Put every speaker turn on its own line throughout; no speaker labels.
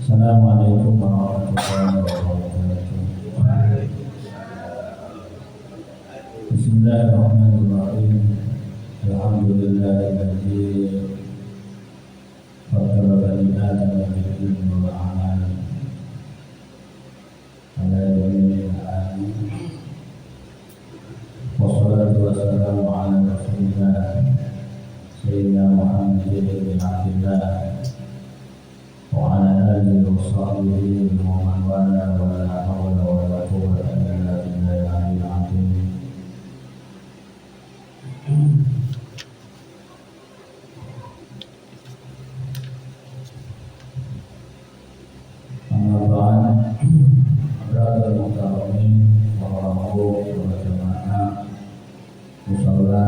Assalamualaikum warahmatullahi wabarakatuh. Bismillahirrahmanirrahim. Alhamdulillahilladzi faddala bani Adam bil ilmi wal amal ala jami'il alamin. Wassalatu wassalamu ala rasulillah sayyidina Muhammadin bin Abdillah wa ala alihi wa sahbihi wa man wala wa la hawla wa la quwwata illa billahil aliyyil azim. Amma ba'd, brother mukarramin wa rahmatullahi wa jamaah musalla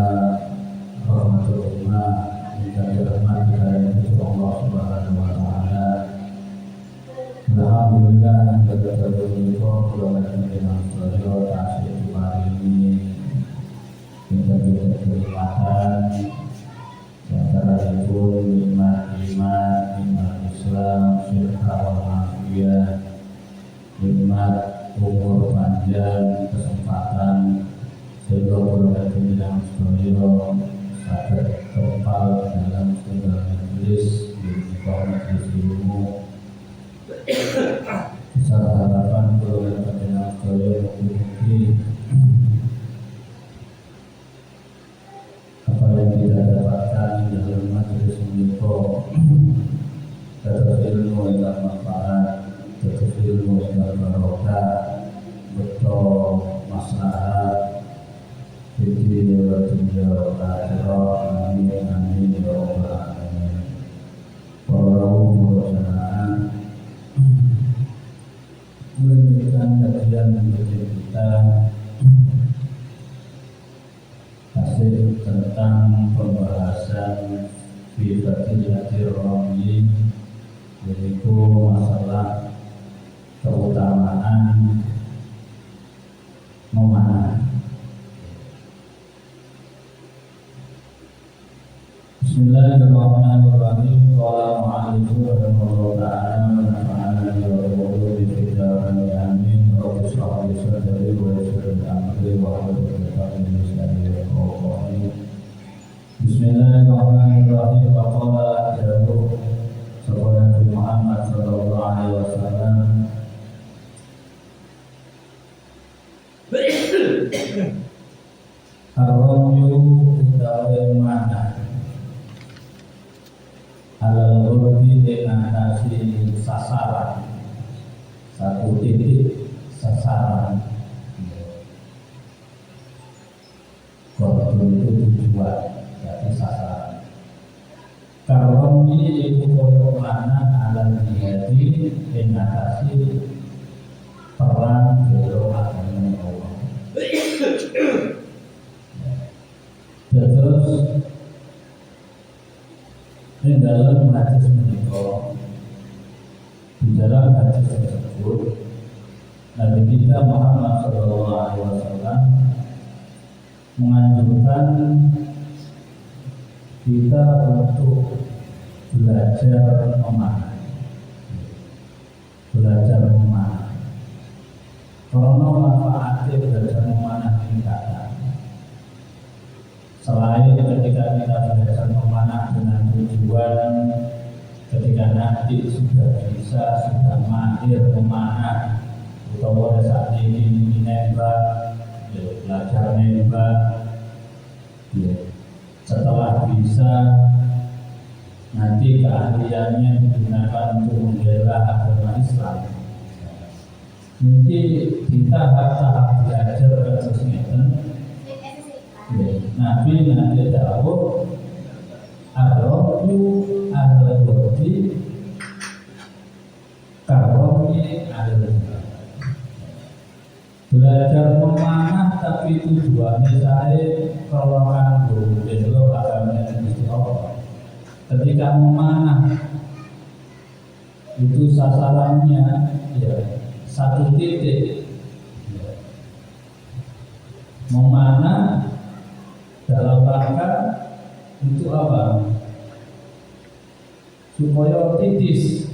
rahmatullah minta dirahmati oleh Allah Subhanahu wa taala. Alhamdulillah kita bersyukur kepada Tuhan Subhanahu atas hari ini kita diberi kenikmatan antara itu nikmat iman, nikmat Islam, syirkah wal afiyah, nikmat umur panjang, kesempatan sehingga kepada Tuhan Subhanahu sadar kepal dalam segala majelis di majelis ilmu. Besar harapan kepada pendengar sekalian mungkin apa yang kita dapatkan di dalam majelis ini tetap ilmu yang manfaat, tetap ilmu yang barokah, betul maslahat di dunia wal akhirah. Amin amin ya rabbal alamin. Wallahu a'lam. Melanjutkan kajian kita hasil tentang pembahasan Fatihatul Ramli, yaitu masalah keutamaan memanah. Bismillahirrahmanirrahim. Qala mu'allifun rahimahullahu ta'ala wa nafa'ana bi fitnatin amin. Rabbi shrah li sadri wa yassir li amri wa hlul 'uqdatam min lisani yafqahu qawli. Bismillahirrahmanirrahim. Qala Nabi Muhammad sallallahu alaihi wasallam ar-ramyu utawi mana alal ghurbi dengan nasi sasaran, satu titik sasaran. Ghurbi itu tujuan, berarti sasaran. Kalau ini itu mana alal jihadi dengan nasi perang belum agama Allah. Terus di dalam hadis menikah, di dalam hadis tersebut Nabi kita Muhammad SAW menganjurkan kita untuk belajar memanah, karena manfaatnya belajar memanah tingkatan. Selain ketika kita belajar memanah dengan tujuan ketika nanti sudah mahir memanah, atau pada saat ini menembak, belajar menembak, setelah bisa nanti keahliannya digunakan untuk membela agama Islam. Nanti kita tahap belajar terusnya. Nabi nanti tahu ar-ramyu al-ghurbi karomnya al-ghurbi. Belajar memanah tapi tujuannya saya kalau nganggur besok agamanya Gusti Allah. Ketika memanah itu sasarannya satu titik. Memanah dalam rangka itu apa? Supaya titis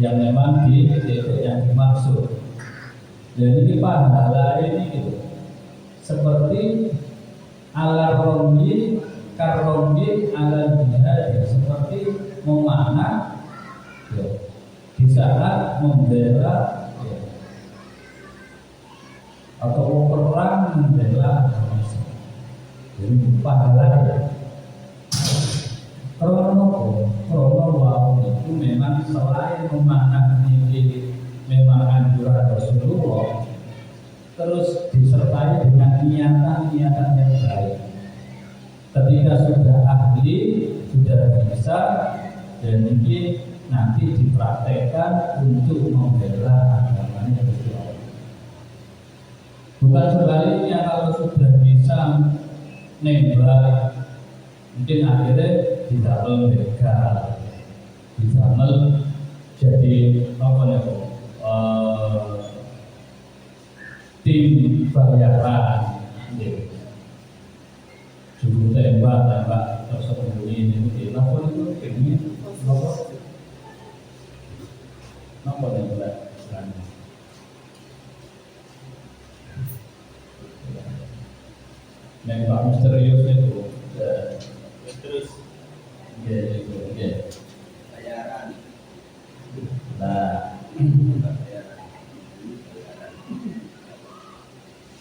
yang memang di titik yang dimaksud. Jadi pahala ini gitu, seperti ala rombi karombi ala jihad, seperti memanah ya, di saat membela ya, atau perang membela agama Islam. Jadi pahala ya. Krono wau itu memang selain memanah ini memang anjuran Rasulullah, terus disertai dengan niatan-niatan yang baik. Ketika sudah ahli, sudah bisa, dan ini nanti dipraktekkan untuk membela agamanya Allah. Bukan sebaliknya, kalau sudah bisa nembak, mungkin akhirnya didamel begal, didamel jadi apa ya, tim bayaran, juru tembak tersembunyi ini, apa itu ini, apa yang berat, nembak misterius itu. Terus bayaran. Nah,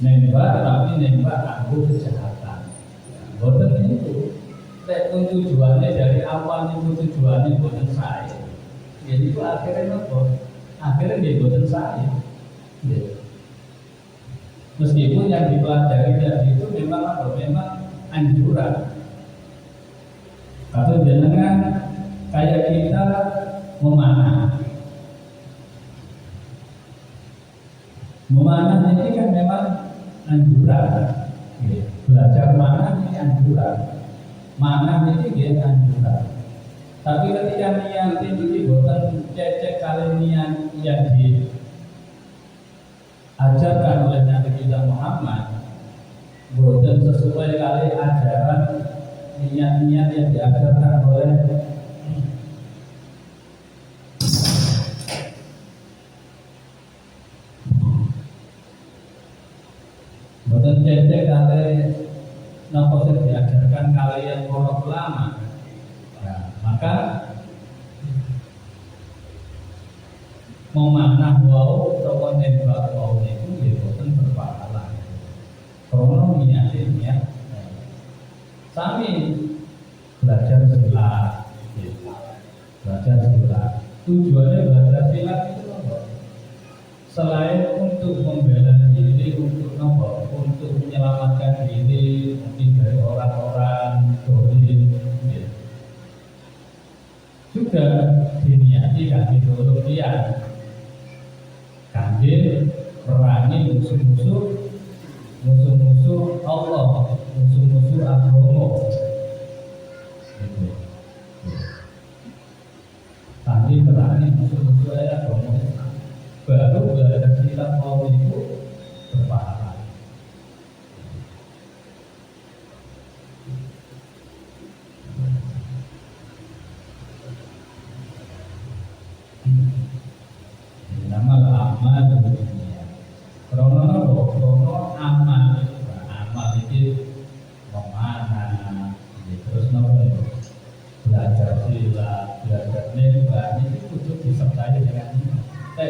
nembak tapi nembak aku kejahatan. Boten itu. Pun tujuannya dari awal itu tujuannya boten saya. Jadi itu akhirnya apa? Akhirnya dia boten saya. Meskipun yang dipelajari tadi itu memang apa? Memang anjuran. Atau jangan kayak kita memanah. Memanah ini kan memang anjuran. Belajar manah ini anjuran. Manah ini dia anjuran. Tapi ketika niatin ini boten cecek kali niat yang diajarkan oleh Nabi kita Muhammad, boten sesuai kali ajaran niat-niat yang diajarkan oleh boten cecek kali napa sing diajarkan kalian para ulama. Nah, maka memanah wau utawa nembak wau itu ya boten berpahala. Krono niat sami belajar silat, belajar silat. Tujuannya belajar silat itu apa? Selain untuk membela diri, untuk apa? Untuk menyelamatkan diri mungkin dari orang-orang dolim, juga diniati kaki ideologian, kandir merangi musuh-musuh Allah, musuh-musuh agama. Kandir merangi musuh-musuh agama. Baru belajar silat mau itu berpahala. Nama amal dunia. Krono amal itu memanah, terus belajar silat, belajar nembak itu kudu disertai dengan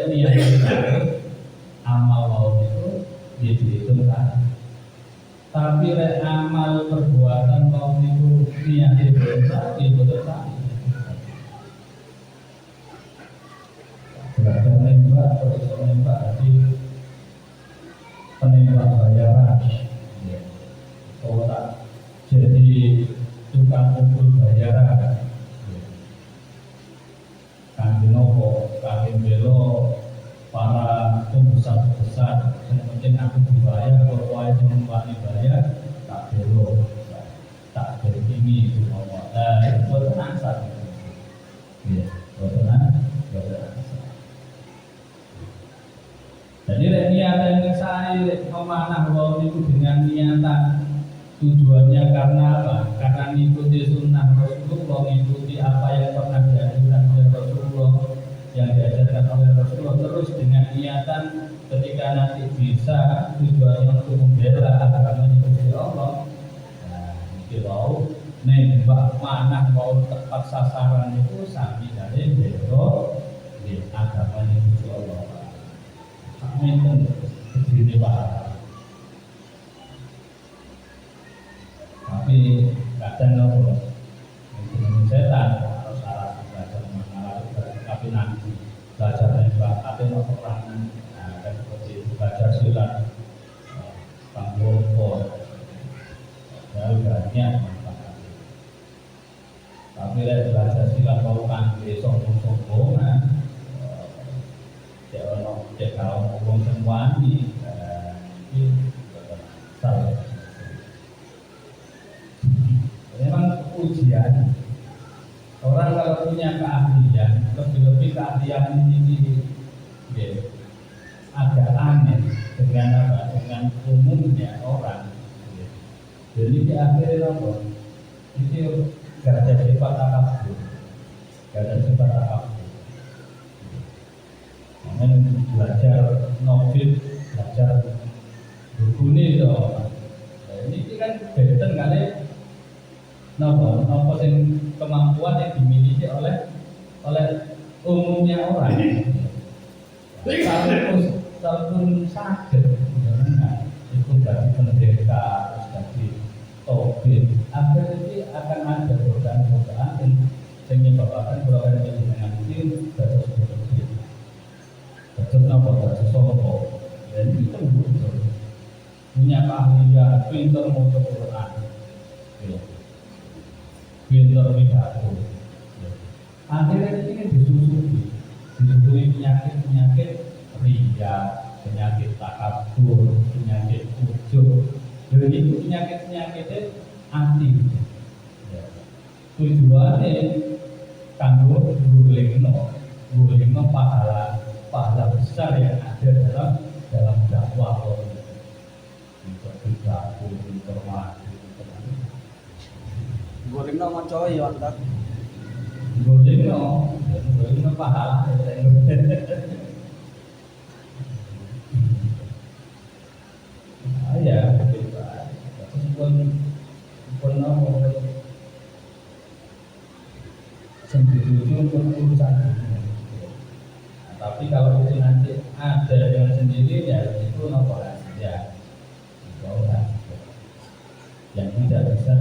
niat amal itu dia dihitungkan. Tapi amal perbuatan kaum itu niat dosa betul tadi. Belajar nembak terus menembak di penembak bayaran. Oh tak jadi tukang kumpul bayaran. Kangen nopo, kangen belo, para pembesar-pembesar. Yang penting aku dibayar, kalau saya cuma wani bayar, tak belo, tak berkini itu ngomong. Itu boten asal. Boten asal. Jadi niatan yang saya memanah wau itu dengan niatan tujuannya karena apa? Karena mengikuti sunnah Rasulullah, mengikuti apa yang pernah dianjurkan oleh Rasulullah, yang diajarkan oleh Rasulullah, terus dengan niatan ketika nanti bisa tujuannya untuk membela agama Gusti Allah. Nah, iki wau nembak manah mau tepat sasaran itu sami dari belo di agama Gusti Allah. Amin. Begini Pak. Tapi kadang nopo dengan setan harus salah belajar mengalah tapi nanti belajar nembak tapi mau perangan kan seperti belajar silat panggopo ya banyak manfaat. Tapi belajar silat mau kangge sombong-sombongan ya ono cek kalau ngomong semua ini salah. Memang ujian orang kalau punya keahlian, lebih-lebih keahlian ini ya, agak aneh dengan apa? Dengan umumnya orang. Ya. Jadi di akhirnya apa? Itu gak ada sifat takabur, gak ada sifat takabur. Namun belajar novel, belajar buku ini loh. Ini kan benten kali. Nopo yang kemampuan yang dimiliki oleh umumnya orang. Walaupun sakit, itu dari pendeta, terus dari topik, akhirnya akan ada godaan-godaan yang menyebabkan proses dengan itu terus berbeda. Betul nopo terus sombong, dan itu betul punya keahlian, pintar mau Quran. Pintar pidato. Akhirnya ini kan disusupi penyakit ria, penyakit takabur, penyakit ujub. Jadi itu penyakitnya anti. Tujuannya kanggo gulingno pahala besar yang ada dalam dakwah pidato, informasi.
Gorengno maca ya antar.
Gorengno pahala. Ya, pun nopo sendiri urusan. Tapi kalau itu nanti ada yang sendiri ya itu nopo ya. Yang tidak bisa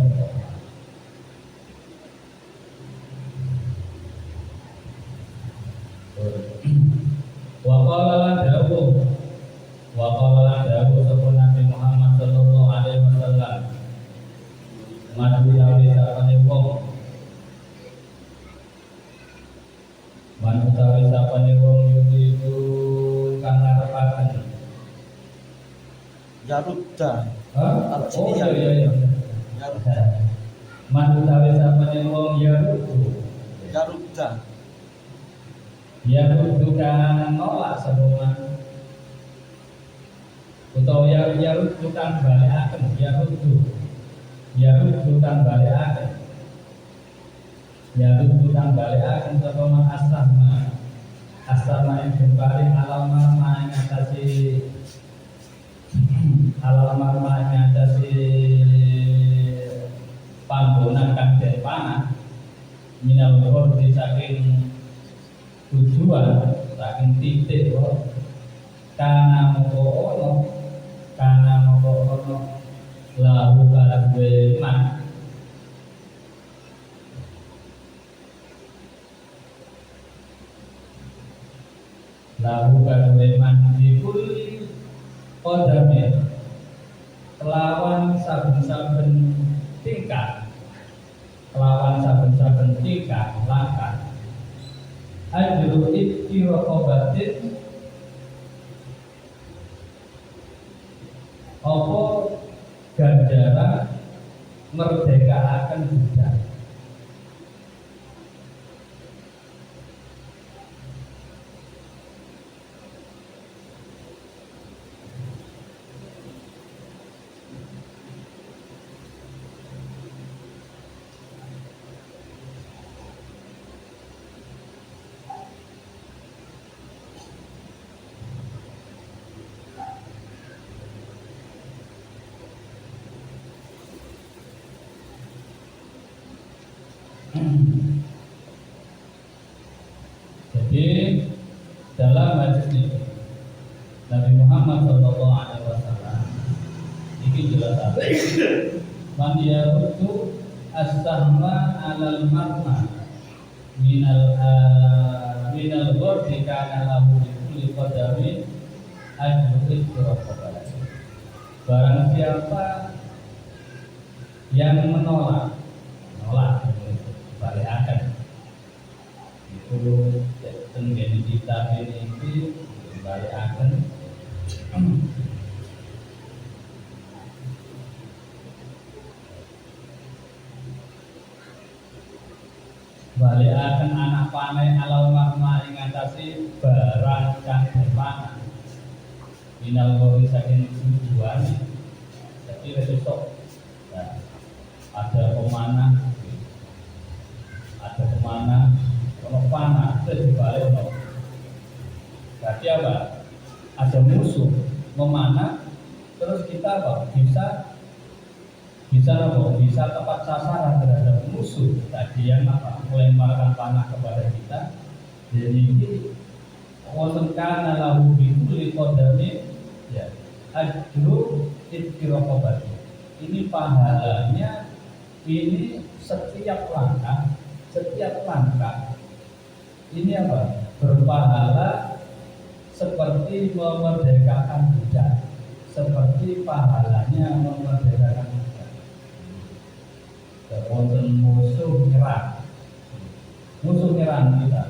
Waqala dawuh sapa Nabi Muhammad sallallahu alaihi wasallam Manutawi sapane wong itu kang ngarepaken
Yarudda.
Kalau
sini
ya.
Yarudda.
Manutawi sapane wong
Yarudda.
Yaruddu kan nolak semua utawa yaruddu kan balekaken yaruddu kan balekaken sapa man asama yang kembali alamar mengatasi panggonan kang den panah minal di saking tujuan saking titik karena moko ono lahu kadwe man dikuli kodame kelawan saben-saben tingkat langkah ajru ittirabatin apa ganjaran merdekaaken budak.
Jadi dalam hadis ini Nabi Muhammad SAW ini jelas man yaruddu as-sahma 'alal marma minal ghardi kana lahu kulli qadami ajrul qadami. Barang siapa yang menolak baliakan itu tenggene kitab ini baliakan baliakan anak panai alal mahma ing atase barang kang dipangan minal gori saking tujuan. Jadi besok nah, ada pemanah kalau panah itu dibalik no. Berarti apa? Ada musuh memanah terus kita apa? Bisa tepat sasaran terhadap musuh tadi yang apa? Melemparkan panah kepada kita. Jadi ini wonten kana lahu bikulli qadami ya ajru ittiraqabati. Ini pahalanya ini setiap langkah ini apa? Berpahala seperti memerdekakan budak, seperti pahalanya memerdekakan budak. Wonten musuh nyerang kita.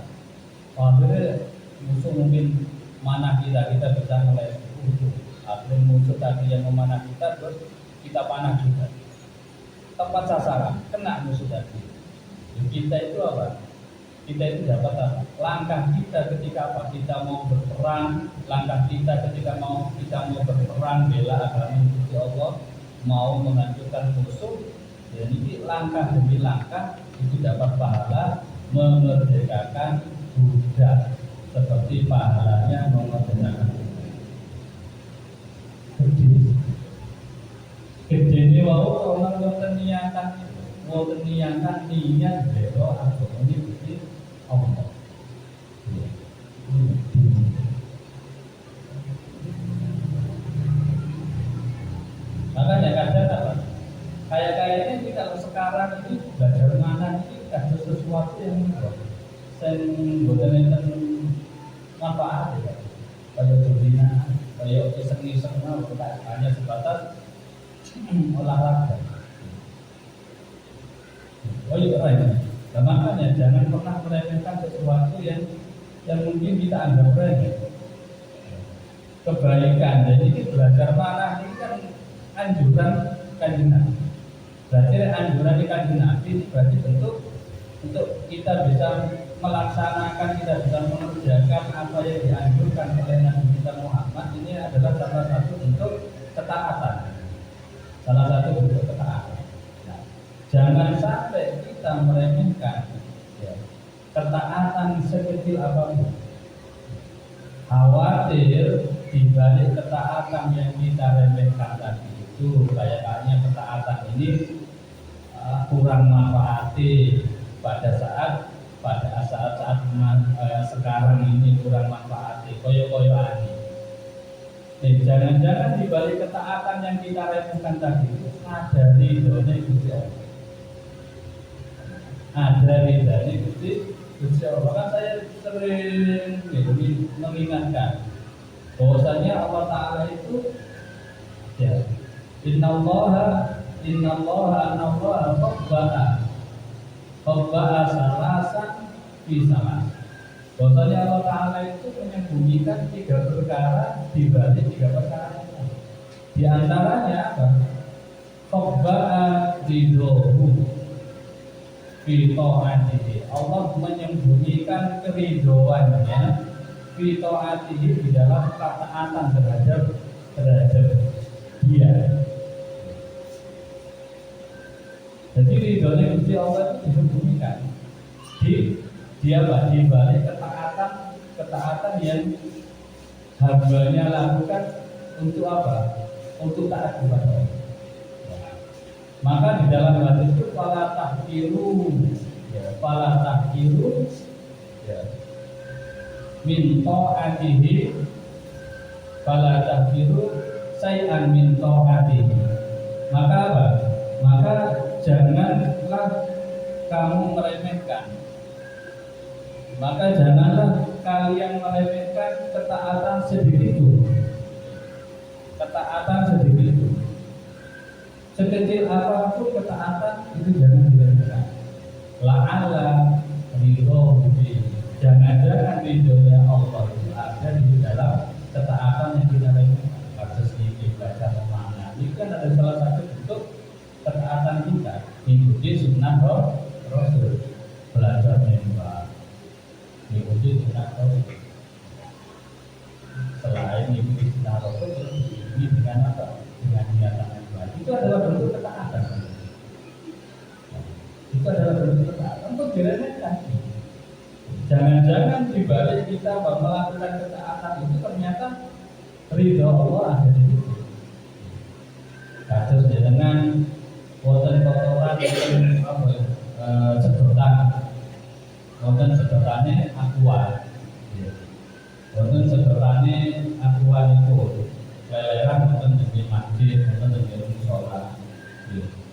Akhirnya musuh mungkin mana kita bisa mulai musuh. Akhirnya musuh tadi yang memanah kita terus kita panah juga. Tepat sasaran, kena musuh tadi. Kita itu apa? Kita itu dapat apa? Langkah kita ketika apa? Kita mau berperang, langkah kita ketika kita mau berperang bela agama Gusti Allah, mau menghancurkan musuh. Jadi langkah demi langkah itu dapat pahala memerdekakan budak, seperti pahalanya memerdekakan budak. Gede ini wau orang niatan niat bela agama ini Gusti Allah. Makanya kadang apa? Kayak ini kalau sekarang ini belajar mana ini ada sesuatu yang boten enten manfaat ya. Kayak berbina, kayak iseng-iseng hanya sebatas olahraga. Oh iya right. Nah, makanya jangan pernah meremehkan sesuatu yang mungkin kita anggap remeh. Kebaikan. Jadi ini belajar mana ini kan anjuran Kanjeng Nabi. Berarti anjuran di Kanjeng Nabi ini berarti bentuk untuk kita bisa melaksanakan, kita bisa mengerjakan apa yang dianjurkan oleh Nabi kita Muhammad. Ini adalah salah satu bentuk ketaatan. Nah, jangan sampai kita meremehkan ya, ketaatan sekecil apapun. Khawatir dibalik ketaatan yang kita remehkan tadi itu kayaknya ketaatan ini kurang manfaati pada saat sekarang ini kurang manfaati koyo ani. Jangan-jangan di balik ketaatan yang kita remehkan tadi itu ada ridhonya Gusti Allah. Ada ridhonya Gusti Allah. Maka saya sering mengingatkan bahwasanya Allah Ta'ala itu ya Inna Allah qabba'a salasan fi salas. Bahwasanya Allah Ta'ala itu menyembunyikan 3 perkara di balik 3 perkara. Di antaranya apa? Qabba'a ridhohu fi ta'atihi. Allah menyembunyikan keridhoannya fi ta'atihi di dalam ketaatan terhadap Dia. Jadi ridhonya Gusti Allah itu disembunyikan di balik ketaatan yang hambanya lakukan untuk apa? Untuk taat kepada Allah. Maka di dalam hadis itu fala tahqiru ya fala tahkiru ya min ta'atihi fala tahkiru say'an min ta'atihi. Maka apa? Maka janganlah kamu meremehkan, maka janganlah kalian meremehkan ketaatan sedikit itu, ketaatan sedikit itu, sekecil apapun ketaatan itu jangan diremehkan. La'alla ridho bihi, jangan-jangan ridhonya Allah itu ada di dalam ketaatan yang kita lakukan. Kasus ini belajar mana? Ini kan ada salah satu bentuk ketaatan kita mengikuti sunnah Rasul, belajar menembak, mengikuti sunnah Rasul. Selain mengikuti sunnah Rasul, ini dengan apa? Dengan niatan yang baik. Itu adalah bentuk ketaatan. Itu adalah bentuk ketaatan untuk diremehkan. Jangan-jangan dibalik kita melakukan ketaatan itu ternyata ridho Allah ada di situ. Kasus dengan wonten kotoran sedotan, wonten sedotane aqua, wonten sedotane aqua itu leleran wonten di masjid, wonten di musola.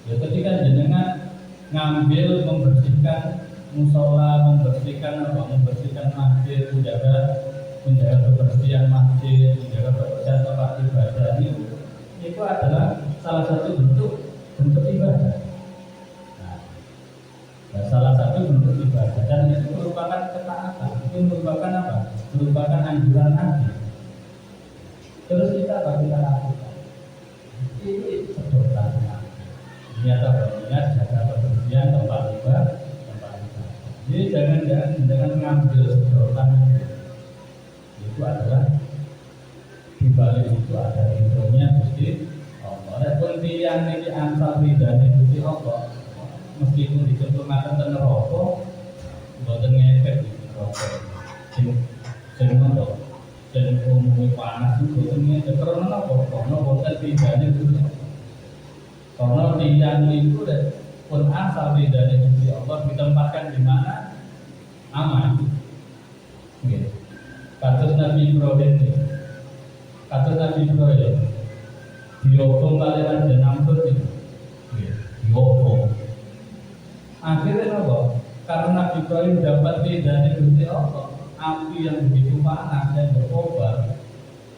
Ya, ketika jenengan ngambil membersihkan musola, membersihkan masjid, menjaga kebersihan masjid, menjaga kebersihan tempat ibadah itu adalah salah satu bentuk ibadah. Nah, salah satu bentuk ibadah dan itu merupakan ketaatan. Itu merupakan apa? Merupakan anjuran Nabi. Terus kita lakukan? Ini sedotan. Niat jaga kebersihan tempat ibadah. Jadi jangan ngambil sedotan itu adalah di balik itu ada ridhonya Gusti Allah. Adapun tiyang niki ansal ridane Gusti Allah, meskipun dicemplungaken ten neraka mboten ngefek iki neraka. Sing ngono sing umum panas itu mboten ngefek karena napa? Karena wonten ridane Gusti Allah. Karena tiyang itu pun asal ridane Gusti Allah ditempatkan di mana? Aman. Nggih. Kados Nabi Ibrahim ini. Kados Nabi Ibrahim diobong kalian jenambut itu. Nggih, diobong. Akhirnya apa? Karena Nabi Ibrahim dapat ridane Gusti Allah, api yang begitu panas dan berkobar.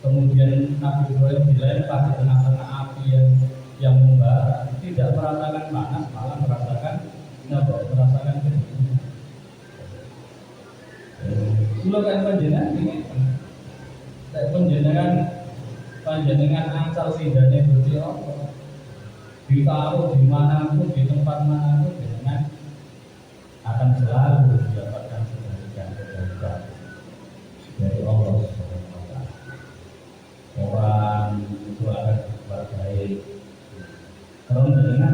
Kemudian Nabi Ibrahim dilempar di tengah-tengah api yang membara, tidak merasakan panas, malah merasakan kedingin. Kula kan panjenengan ini, panjenengan angsal ridane Gusti Allah, ditaruh di manapun, di tempat manapun, jenengan akan selalu mendapatkan kebaikan dari Allah Subhanahu wa Ta'ala. Orang itu akan berbuat baik. Kalau jenengan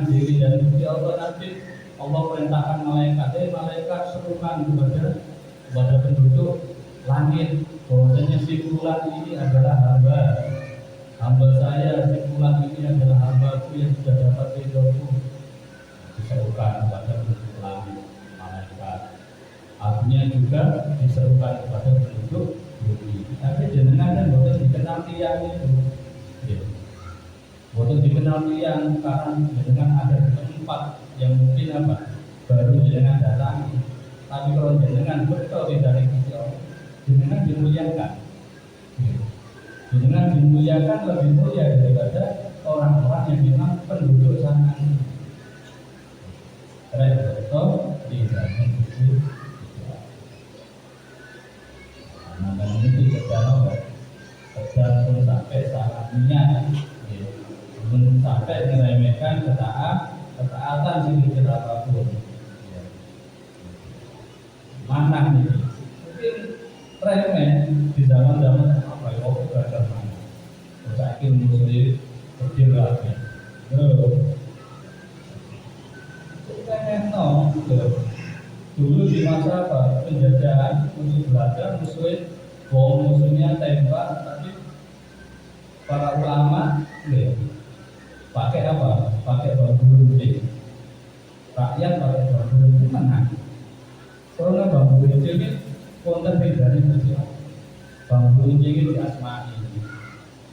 diri dan Gusti Allah nanti Allah perintahkan malaikat serukan kepada penduduk langit bahwasanya si fulan ini adalah hamba saya, si fulan ini adalah hambaku yang sudah dapat ridhoku. Diserukan kepada penduduk langit malaikat. Artinya juga diserukan kepada penduduk bumi. Tapi jenengan kan boten dikenal tiyang itu. Boten dikenal tiyang karena jenengan ada di tempat yang mungkin apa? Baru jenengan datangi. Tapi kalau jenengan betul dari Gusti Allah, jenengan dimuliakan. Jenengan dimuliakan lebih mulia daripada orang-orang yang memang penduduk sana. Karena betul tidak Gusti. Maka ini terjauh pun sampai salah niat, belum sampai meremehkan ketaatan sedikit apapun. Mana nih? Mungkin remeh di zaman-zaman apa ya? Aku belajar mana? Saya ilmu sendiri kecil lagi. Dulu di masa apa? Penjajahan musuh Belanda, musuhnya tembak, tapi para ulama pakai apa? Pakai bambu runcing. Rakyat itu menang. Karena bambu ini konten bedanya itu bambu ini diasmai,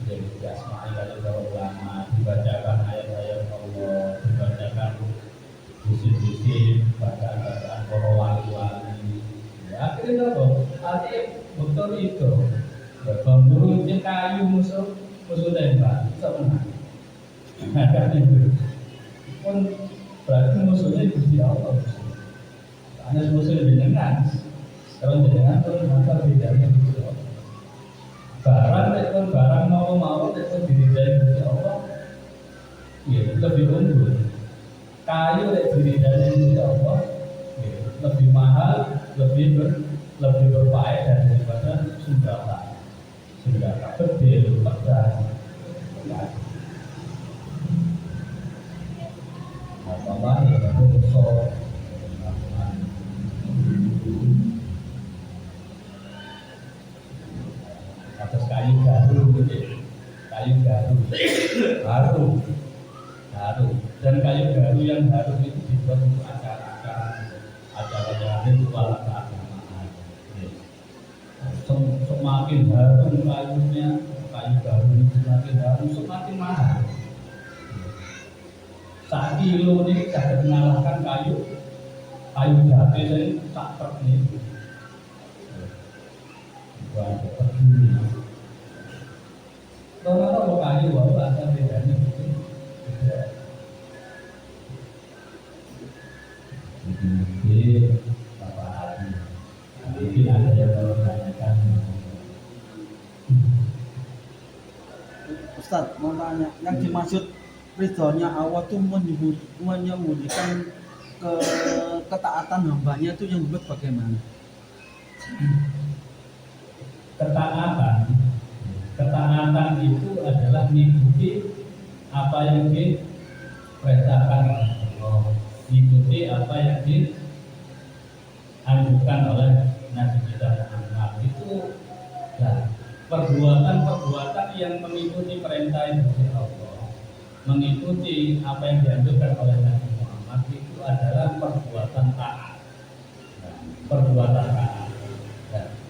jadi diasmai oleh para ulama, dibacakan ayat-ayat Allah, dibacakan bisi-bisi, bacaan-bacaan para wali-wali. Ya, akhirnya apa? Artinya betul itu. Bambu ini kayu musuh tembak, bisa menang. Nah, itu pun berarti musuhnya Gusti Allah. Karena musuhnya jenengan, kalau jenengan pun maka bedanya Gusti Allah. Barang mau itu diridai Gusti Allah, ya lebih unggul. Kayu diridai Gusti Allah, ya, lebih mahal, lebih berfaedah daripada senjata bedil, pedang. Apa ya musuh atas kayu garu dan kayu garu yang harum itu dibuat untuk acara ritual keagamaan. Semakin harum kayunya, kayu garu itu semakin harum, semakin mahal. Saat kilo ini bisa mengalahkan kayu jati yang tak ini. Buat peduli. Kalau kayu baru asal bedanya itu. Jadi Bapak Adi, mungkin ada yang mau tanyakan.
Ustaz mau tanya, yang dimaksud ridhonya Allah itu menyembunyikan ketaatan hambanya itu yang dibuat bagaimana?
Ketaatan itu adalah mengikuti apa yang diperintahkan Allah, mengikuti apa yang dianjurkan oleh Nabi kita Muhammad. Itu perbuatan yang mengikuti perintah Allah, mengikuti apa yang dianjurkan oleh Nabi Muhammad itu adalah perbuatan taat.